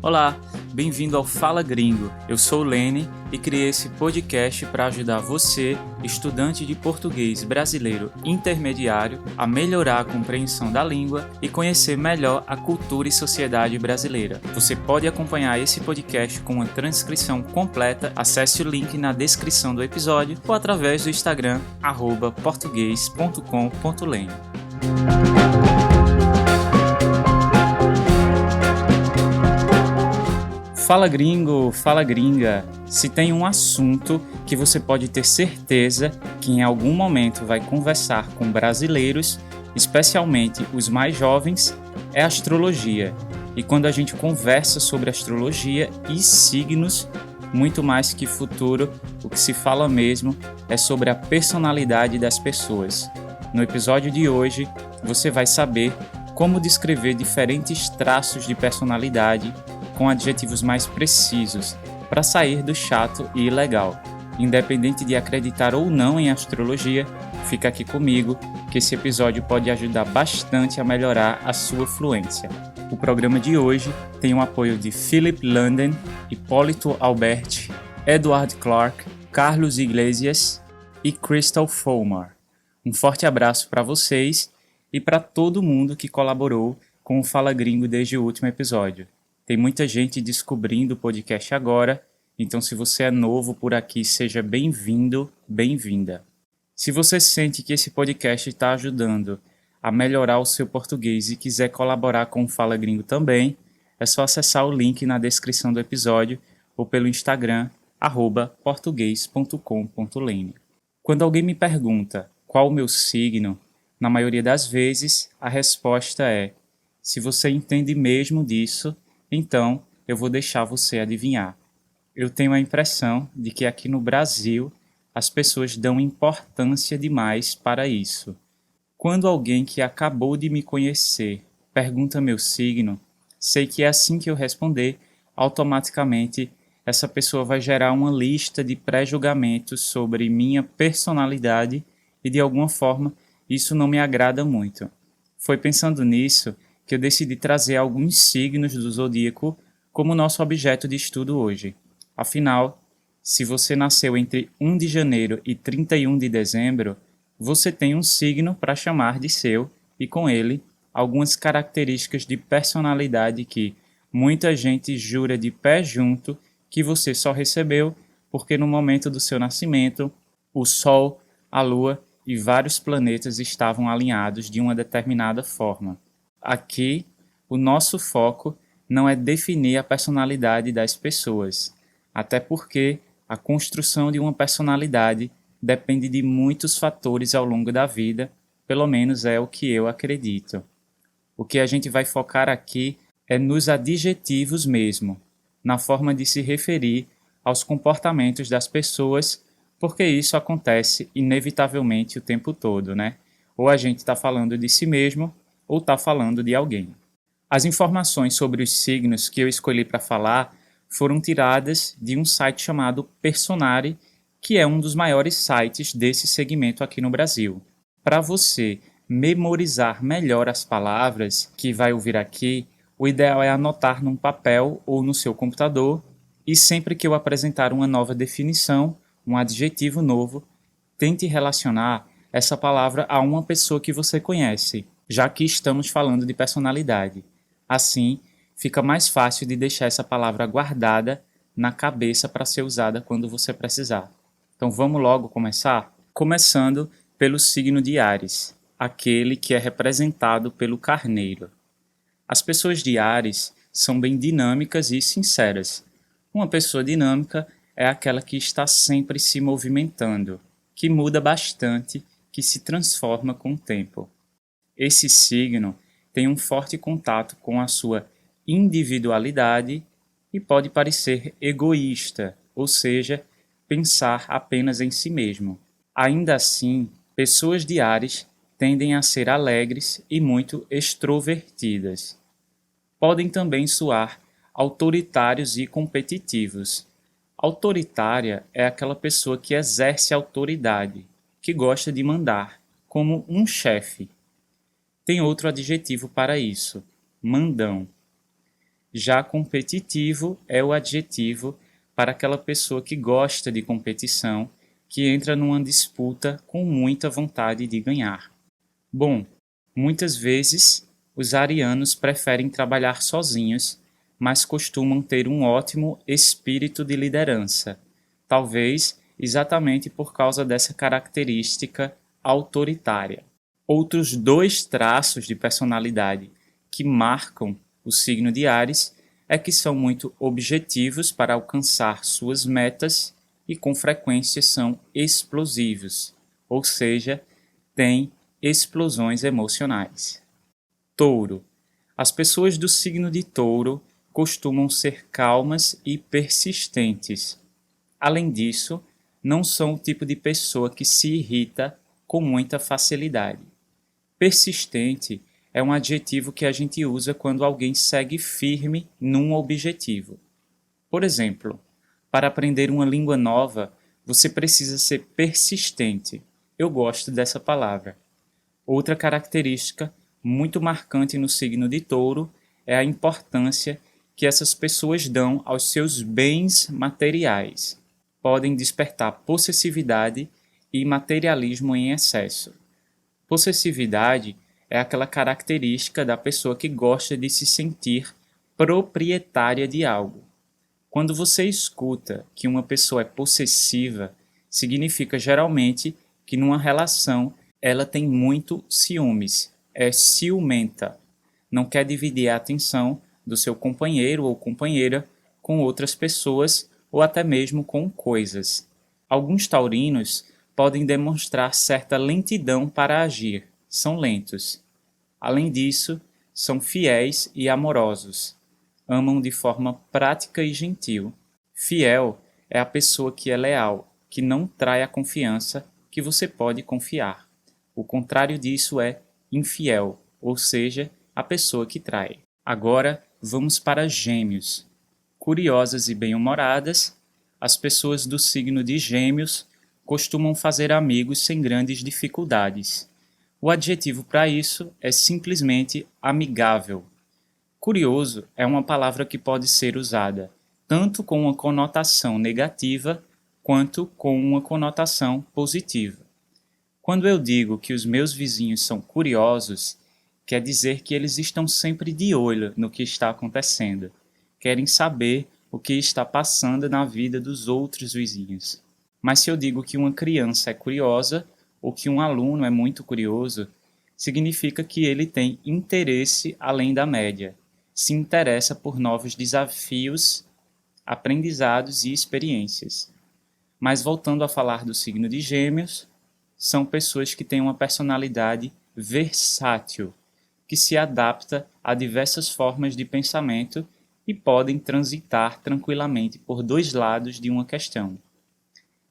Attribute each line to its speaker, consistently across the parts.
Speaker 1: Olá, bem-vindo ao Fala Gringo. Eu sou o Lene e criei esse podcast para ajudar você, estudante de português brasileiro intermediário, a melhorar a compreensão da língua e conhecer melhor a cultura e sociedade brasileira. Você pode acompanhar esse podcast com uma transcrição completa. Acesse o link na descrição do episódio ou através do Instagram @portugues.com.lene. Fala gringo, fala gringa, se tem um assunto que você pode ter certeza que em algum momento vai conversar com brasileiros, especialmente os mais jovens, é astrologia. E quando a gente conversa sobre astrologia e signos, muito mais que futuro, o que se fala mesmo é sobre a personalidade das pessoas. No episódio de hoje, você vai saber como descrever diferentes traços de personalidade com adjetivos mais precisos, para sair do chato e ilegal. Independente de acreditar ou não em astrologia, fica aqui comigo, que esse episódio pode ajudar bastante a melhorar a sua fluência. O programa de hoje tem o apoio de Philip London, Hipólito Albert, Edward Clark, Carlos Iglesias e Crystal Fulmer. Um forte abraço para vocês e para todo mundo que colaborou com o Fala Gringo desde o último episódio. Tem muita gente descobrindo o podcast agora, então se você é novo por aqui, seja bem-vindo, bem-vinda. Se você sente que esse podcast está ajudando a melhorar o seu português e quiser colaborar com o Fala Gringo também, é só acessar o link na descrição do episódio ou pelo Instagram, @portugues.com.lene. Quando alguém me pergunta qual o meu signo, na maioria das vezes a resposta é: se você entende mesmo disso, então eu vou deixar você adivinhar. Eu tenho a impressão de que aqui no Brasil as pessoas dão importância demais para isso. Quando alguém que acabou de me conhecer pergunta meu signo, sei que assim que eu responder, automaticamente essa pessoa vai gerar uma lista de pré-julgamentos sobre minha personalidade e de alguma forma isso não me agrada muito. Foi pensando nisso que eu decidi trazer alguns signos do zodíaco como nosso objeto de estudo hoje. Afinal, se você nasceu entre 1 de janeiro e 31 de dezembro, você tem um signo para chamar de seu e, com ele, algumas características de personalidade que muita gente jura de pé junto que você só recebeu porque no momento do seu nascimento, o Sol, a Lua e vários planetas estavam alinhados de uma determinada forma. Aqui, o nosso foco não é definir a personalidade das pessoas, até porque a construção de uma personalidade depende de muitos fatores ao longo da vida, pelo menos é o que eu acredito. O que a gente vai focar aqui é nos adjetivos mesmo, na forma de se referir aos comportamentos das pessoas, porque isso acontece inevitavelmente o tempo todo, né? Ou a gente está falando de si mesmo, ou está falando de alguém. As informações sobre os signos que eu escolhi para falar foram tiradas de um site chamado Personare, que é um dos maiores sites desse segmento aqui no Brasil. Para você memorizar melhor as palavras que vai ouvir aqui, o ideal é anotar num papel ou no seu computador e sempre que eu apresentar uma nova definição, um adjetivo novo, tente relacionar essa palavra a uma pessoa que você conhece, já que estamos falando de personalidade. Assim, fica mais fácil de deixar essa palavra guardada na cabeça para ser usada quando você precisar. Então vamos logo começar? Começando pelo signo de Áries, aquele que é representado pelo carneiro. As pessoas de Áries são bem dinâmicas e sinceras. Uma pessoa dinâmica é aquela que está sempre se movimentando, que muda bastante, que se transforma com o tempo. Esse signo tem um forte contato com a sua individualidade e pode parecer egoísta, ou seja, pensar apenas em si mesmo. Ainda assim, pessoas de Áries tendem a ser alegres e muito extrovertidas. Podem também soar autoritários e competitivos. Autoritária é aquela pessoa que exerce autoridade, que gosta de mandar, como um chefe. Tem outro adjetivo para isso: mandão. Já competitivo é o adjetivo para aquela pessoa que gosta de competição, que entra numa disputa com muita vontade de ganhar. Bom, muitas vezes os arianos preferem trabalhar sozinhos, mas costumam ter um ótimo espírito de liderança, talvez exatamente por causa dessa característica autoritária. Outros dois traços de personalidade que marcam o signo de Áries é que são muito objetivos para alcançar suas metas e com frequência são explosivos, ou seja, têm explosões emocionais. Touro. As pessoas do signo de Touro costumam ser calmas e persistentes. Além disso, não são o tipo de pessoa que se irrita com muita facilidade. Persistente é um adjetivo que a gente usa quando alguém segue firme num objetivo. Por exemplo, para aprender uma língua nova, você precisa ser persistente. Eu gosto dessa palavra. Outra característica muito marcante no signo de Touro é a importância que essas pessoas dão aos seus bens materiais. Podem despertar possessividade e materialismo em excesso. Possessividade é aquela característica da pessoa que gosta de se sentir proprietária de algo. Quando você escuta que uma pessoa é possessiva, significa geralmente que numa relação ela tem muito ciúmes, é ciumenta, não quer dividir a atenção do seu companheiro ou companheira com outras pessoas ou até mesmo com coisas. Alguns taurinos podem demonstrar certa lentidão para agir, são lentos. Além disso, são fiéis e amorosos. Amam de forma prática e gentil. Fiel é a pessoa que é leal, que não trai a confiança, que você pode confiar. O contrário disso é infiel, ou seja, a pessoa que trai. Agora, vamos para Gêmeos. Curiosas e bem-humoradas, as pessoas do signo de Gêmeos costumam fazer amigos sem grandes dificuldades. O adjetivo para isso é simplesmente amigável. Curioso é uma palavra que pode ser usada tanto com uma conotação negativa quanto com uma conotação positiva. Quando eu digo que os meus vizinhos são curiosos, quer dizer que eles estão sempre de olho no que está acontecendo, querem saber o que está passando na vida dos outros vizinhos. Mas se eu digo que uma criança é curiosa ou que um aluno é muito curioso, significa que ele tem interesse além da média, se interessa por novos desafios, aprendizados e experiências. Mas voltando a falar do signo de Gêmeos, são pessoas que têm uma personalidade versátil, que se adapta a diversas formas de pensamento e podem transitar tranquilamente por dois lados de uma questão.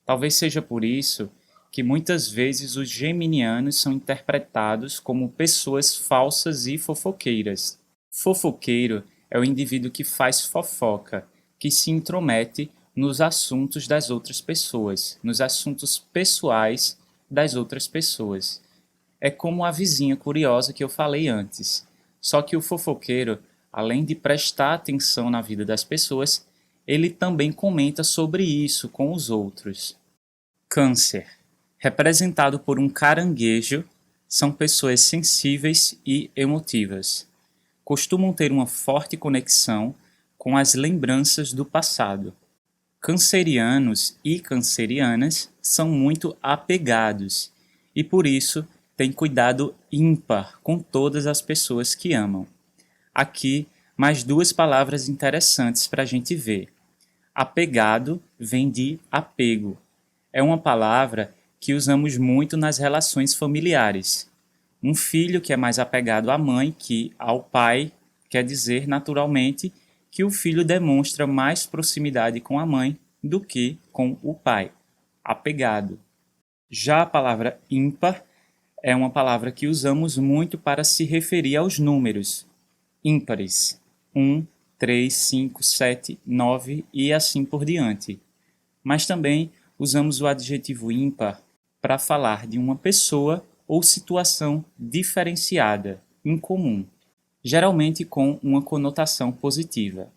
Speaker 1: Talvez seja por isso que muitas vezes os geminianos são interpretados como pessoas falsas e fofoqueiras. Fofoqueiro é o indivíduo que faz fofoca, que se intromete nos assuntos das outras pessoas, nos assuntos pessoais das outras pessoas. É como a vizinha curiosa que eu falei antes. Só que o fofoqueiro, além de prestar atenção na vida das pessoas, ele também comenta sobre isso com os outros. Câncer. Representado por um caranguejo, são pessoas sensíveis e emotivas. Costumam ter uma forte conexão com as lembranças do passado. Cancerianos e cancerianas são muito apegados e, por isso, têm cuidado ímpar com todas as pessoas que amam. Aqui, mais duas palavras interessantes para a gente ver. Apegado vem de apego. É uma palavra que usamos muito nas relações familiares. Um filho que é mais apegado à mãe que ao pai quer dizer, naturalmente, que o filho demonstra mais proximidade com a mãe do que com o pai. Apegado. Já a palavra ímpar é uma palavra que usamos muito para se referir aos números. Ímpares. 1, 3, 5, 7, 9 e assim por diante. Mas também usamos o adjetivo ímpar para falar de uma pessoa ou situação diferenciada, incomum. geralmente com uma conotação positiva.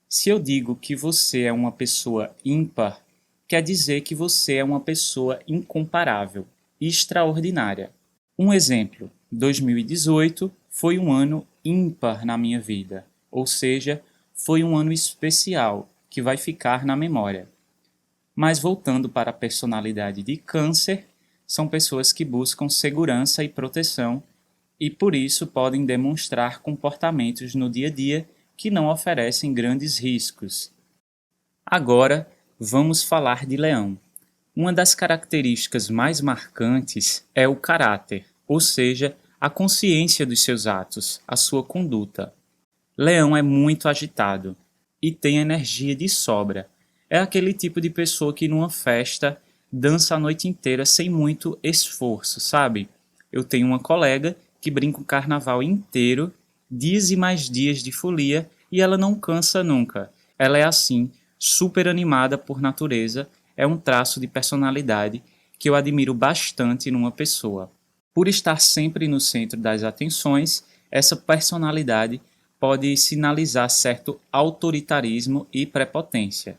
Speaker 1: Se eu digo que você é uma pessoa ímpar, quer dizer que você é uma pessoa incomparável, extraordinária. Um exemplo: 2018 foi um ano ímpar na minha vida, ou seja, foi um ano especial que vai ficar na memória. Mas voltando para a personalidade de Câncer, são pessoas que buscam segurança e proteção e por isso podem demonstrar comportamentos no dia a dia que não oferecem grandes riscos. Agora, vamos falar de Leão. Uma das características mais marcantes é o caráter, ou seja, a consciência dos seus atos, a sua conduta. Leão é muito agitado e tem energia de sobra. É aquele tipo de pessoa que numa festa dança a noite inteira sem muito esforço, sabe? Eu tenho uma colega que brinca o carnaval inteiro, dias e mais dias de folia, e ela não cansa nunca. Ela é assim, super animada por natureza, é um traço de personalidade que eu admiro bastante numa pessoa. Por estar sempre no centro das atenções, essa personalidade pode sinalizar certo autoritarismo e prepotência.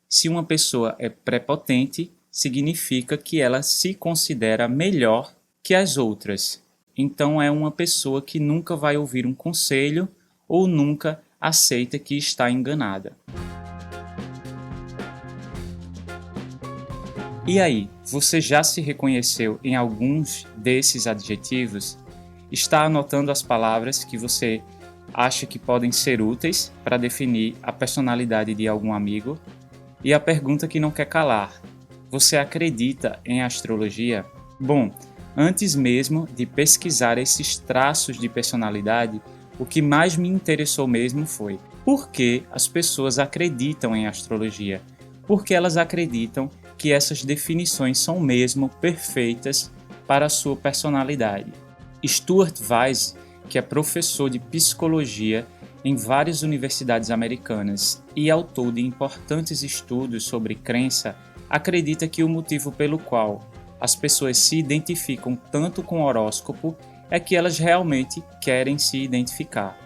Speaker 1: Se uma pessoa é prepotente, significa que ela se considera melhor que as outras. Então é uma pessoa que nunca vai ouvir um conselho ou nunca aceita que está enganada. E aí, você já se reconheceu em alguns desses adjetivos? Está anotando as palavras que você acha que podem ser úteis para definir a personalidade de algum amigo? E a pergunta que não quer calar: você acredita em astrologia? Bom, antes mesmo de pesquisar esses traços de personalidade, o que mais me interessou mesmo foi por que as pessoas acreditam em astrologia. Porque elas acreditam que essas definições são mesmo perfeitas para a sua personalidade. Stuart Weiss, que é professor de psicologia em várias universidades americanas e autor de importantes estudos sobre crença, acredita que o motivo pelo qual as pessoas se identificam tanto com o horóscopo é que elas realmente querem se identificar.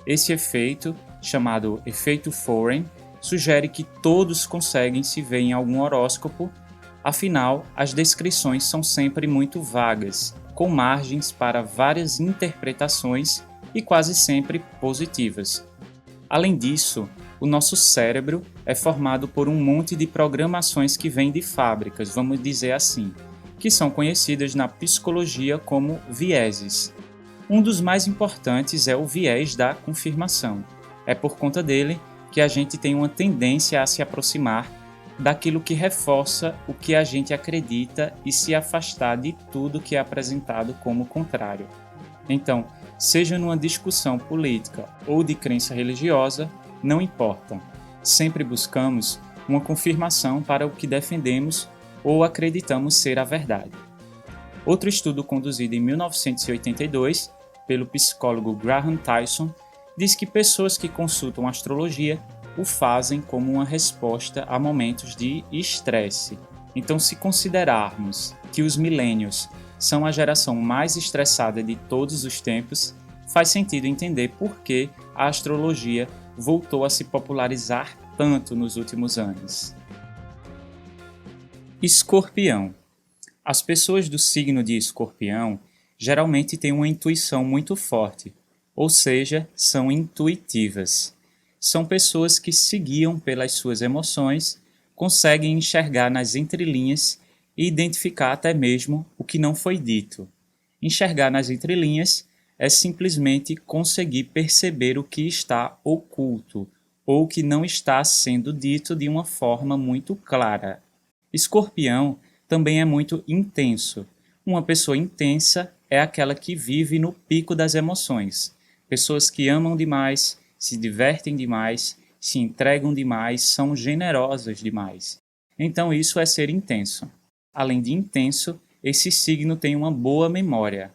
Speaker 1: Esse efeito, chamado efeito Foren, sugere que todos conseguem se ver em algum horóscopo, afinal, as descrições são sempre muito vagas, com margens para várias interpretações e quase sempre positivas. Além disso, o nosso cérebro é formado por um monte de programações que vêm de fábricas, vamos dizer assim, que são conhecidas na psicologia como vieses. Um dos mais importantes é o viés da confirmação. É por conta dele que a gente tem uma tendência a se aproximar daquilo que reforça o que a gente acredita e se afastar de tudo que é apresentado como contrário. Então, seja numa discussão política ou de crença religiosa, não importa. Sempre buscamos uma confirmação para o que defendemos ou acreditamos ser a verdade. Outro estudo conduzido em 1982 pelo psicólogo Graham Tyson diz que pessoas que consultam astrologia o fazem como uma resposta a momentos de estresse. Então, se considerarmos que os millennials são a geração mais estressada de todos os tempos, faz sentido entender por que a astrologia voltou a se popularizar tanto nos últimos anos. Escorpião. As pessoas do signo de Escorpião geralmente têm uma intuição muito forte, ou seja, são intuitivas. São pessoas que se guiam pelas suas emoções, conseguem enxergar nas entrelinhas e identificar até mesmo o que não foi dito. Enxergar nas entrelinhas é simplesmente conseguir perceber o que está oculto ou o que não está sendo dito de uma forma muito clara. Escorpião também é muito intenso. Uma pessoa intensa é aquela que vive no pico das emoções. Pessoas que amam demais, se divertem demais, se entregam demais, são generosas demais. Então isso é ser intenso. Além de intenso, esse signo tem uma boa memória.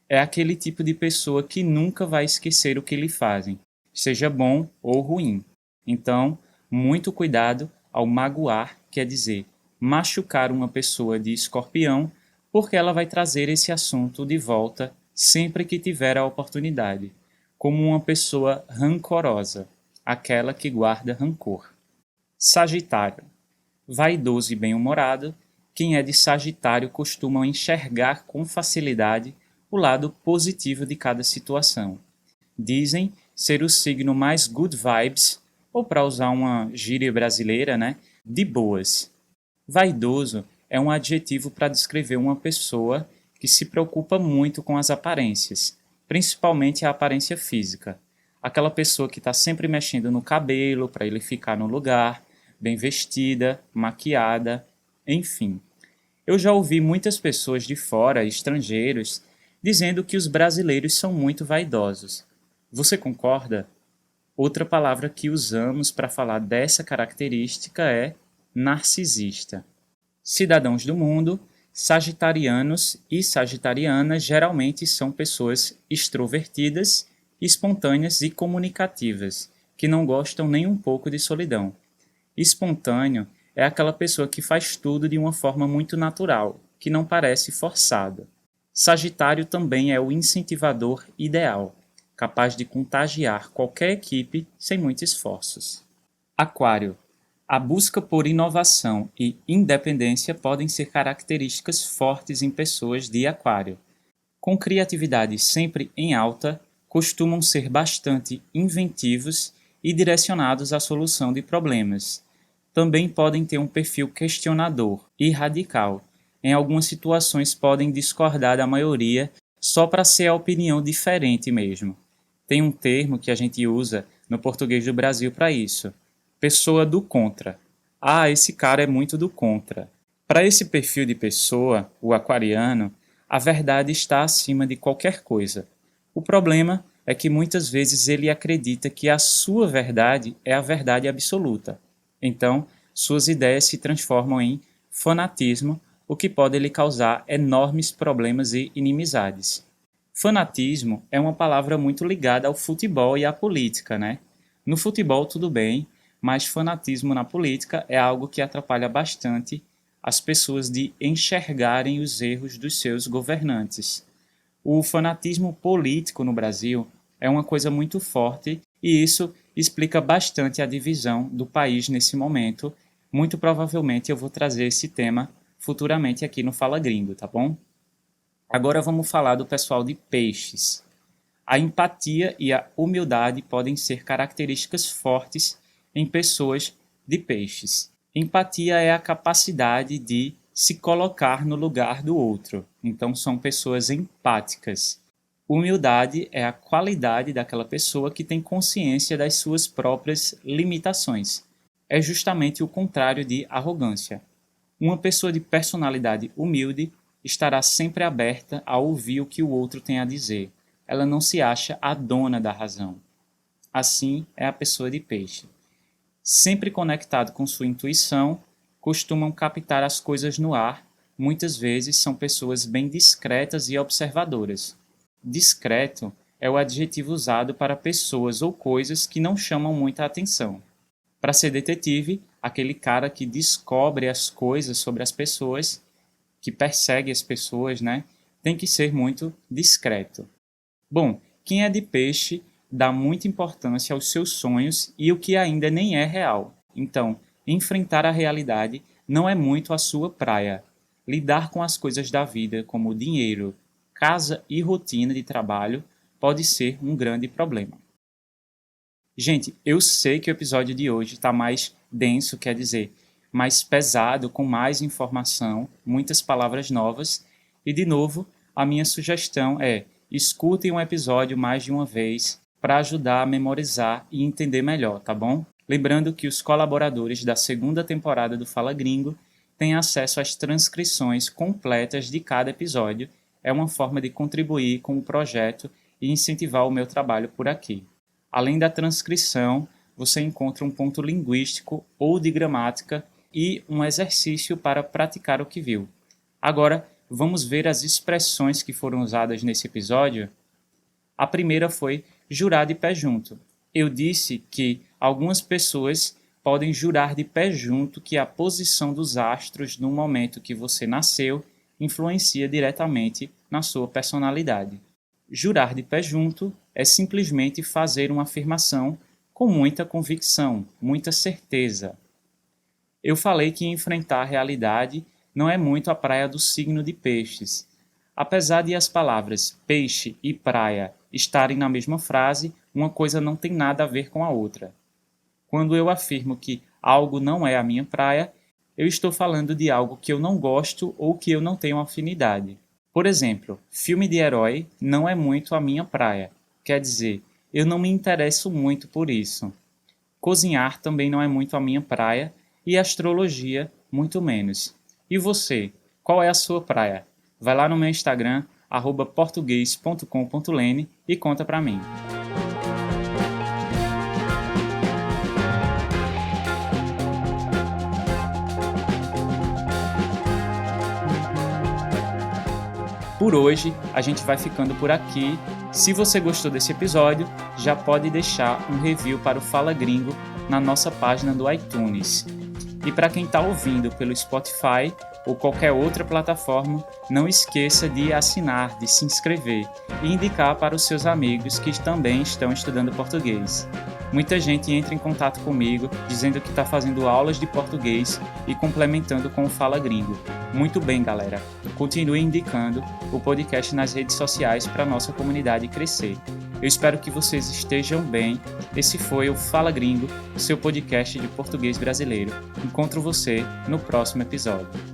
Speaker 1: É aquele tipo de pessoa que nunca vai esquecer o que lhe fazem, seja bom ou ruim. Então, muito cuidado ao magoar, quer dizer, machucar uma pessoa de Escorpião, porque ela vai trazer esse assunto de volta sempre que tiver a oportunidade. como uma pessoa rancorosa, aquela que guarda rancor. Sagitário. Vaidoso e bem-humorado, quem é de Sagitário costuma enxergar com facilidade o lado positivo de cada situação. Dizem ser o signo mais good vibes, ou para usar uma gíria brasileira, né, de boas. Vaidoso é um adjetivo para descrever uma pessoa que se preocupa muito com as aparências, principalmente a aparência física. Aquela pessoa que está sempre mexendo no cabelo para ele ficar no lugar, bem vestida, maquiada, enfim. Eu já ouvi muitas pessoas de fora, estrangeiros, dizendo que os brasileiros são muito vaidosos. Você concorda? Outra palavra que usamos para falar dessa característica é narcisista. Cidadãos do mundo, sagitarianos e sagitarianas geralmente são pessoas extrovertidas, espontâneas e comunicativas, que não gostam nem um pouco de solidão. Espontâneo é aquela pessoa que faz tudo de uma forma muito natural, que não parece forçada. Sagitário também é o incentivador ideal, capaz de contagiar qualquer equipe sem muitos esforços. Aquário. A busca por inovação e independência podem ser características fortes em pessoas de Aquário. Com criatividade sempre em alta, costumam ser bastante inventivos e direcionados à solução de problemas. Também podem ter um perfil questionador e radical. Em algumas situações podem discordar da maioria só para ser a opinião diferente mesmo. Tem um termo que a gente usa no português do Brasil para isso. Pessoa do contra. Ah, esse cara é muito do contra. Para esse perfil de pessoa, o aquariano, a verdade está acima de qualquer coisa. O problema é que muitas vezes ele acredita que a sua verdade é a verdade absoluta. Então, suas ideias se transformam em fanatismo, o que pode lhe causar enormes problemas e inimizades. Fanatismo é uma palavra muito ligada ao futebol e à política, né? No futebol tudo bem, mas fanatismo na política é algo que atrapalha bastante as pessoas de enxergarem os erros dos seus governantes. O fanatismo político no Brasil é uma coisa muito forte e isso explica bastante a divisão do país nesse momento. Muito provavelmente eu vou trazer esse tema futuramente aqui no Fala Gringo, tá bom? Agora vamos falar do pessoal de peixes. A empatia e a humildade podem ser características fortes em pessoas de peixes. Empatia é a capacidade de se colocar no lugar do outro. Então são pessoas empáticas. Humildade é a qualidade daquela pessoa que tem consciência das suas próprias limitações. É justamente o contrário de arrogância. Uma pessoa de personalidade humilde estará sempre aberta a ouvir o que o outro tem a dizer. Ela não se acha a dona da razão. Assim é a pessoa de peixe. Sempre conectado com sua intuição, costumam captar as coisas no ar, muitas vezes são pessoas bem discretas e observadoras. Discreto é o adjetivo usado para pessoas ou coisas que não chamam muita atenção. Para ser detetive, aquele cara que descobre as coisas sobre as pessoas, que persegue as pessoas, né, tem que ser muito discreto. Bom, quem é de peixe dá muita importância aos seus sonhos e o que ainda nem é real. Então, enfrentar a realidade não é muito a sua praia. Lidar com as coisas da vida, como dinheiro, casa e rotina de trabalho, pode ser um grande problema. Gente, eu sei que o episódio de hoje está mais denso, quer dizer, mais pesado, com mais informação, muitas palavras novas. E, de novo, a minha sugestão é: escutem um episódio mais de uma vez para ajudar a memorizar e entender melhor, tá bom? Lembrando que os colaboradores da segunda temporada do Fala Gringo têm acesso às transcrições completas de cada episódio. É uma forma de contribuir com o projeto e incentivar o meu trabalho por aqui. Além da transcrição, você encontra um ponto linguístico ou de gramática e um exercício para praticar o que viu. Agora, vamos ver as expressões que foram usadas nesse episódio. A primeira foi jurar de pé junto. Eu disse que algumas pessoas podem jurar de pé junto que a posição dos astros no momento que você nasceu influencia diretamente na sua personalidade. Jurar de pé junto é simplesmente fazer uma afirmação com muita convicção, muita certeza. Eu falei que enfrentar a realidade não é muito a praia do signo de Peixes. Apesar de as palavras peixe e praia estarem na mesma frase, uma coisa não tem nada a ver com a outra. Quando eu afirmo que algo não é a minha praia, eu estou falando de algo que eu não gosto ou que eu não tenho afinidade. Por exemplo, filme de herói não é muito a minha praia. Quer dizer, eu não me interesso muito por isso. Cozinhar também não é muito a minha praia e astrologia muito menos. E você, qual é a sua praia? Vai lá no meu Instagram, @portugues.com.lene e conta pra mim. Por hoje, a gente vai ficando por aqui. Se você gostou desse episódio, já pode deixar um review para o Fala Gringo na nossa página do iTunes. E para quem está ouvindo pelo Spotify ou qualquer outra plataforma, não esqueça de assinar, de se inscrever e indicar para os seus amigos que também estão estudando português. Muita gente entra em contato comigo dizendo que está fazendo aulas de português e complementando com o Fala Gringo. Muito bem, galera. Continue indicando o podcast nas redes sociais para a nossa comunidade crescer. Eu espero que vocês estejam bem. Esse foi o Fala Gringo, seu podcast de português brasileiro. Encontro você no próximo episódio.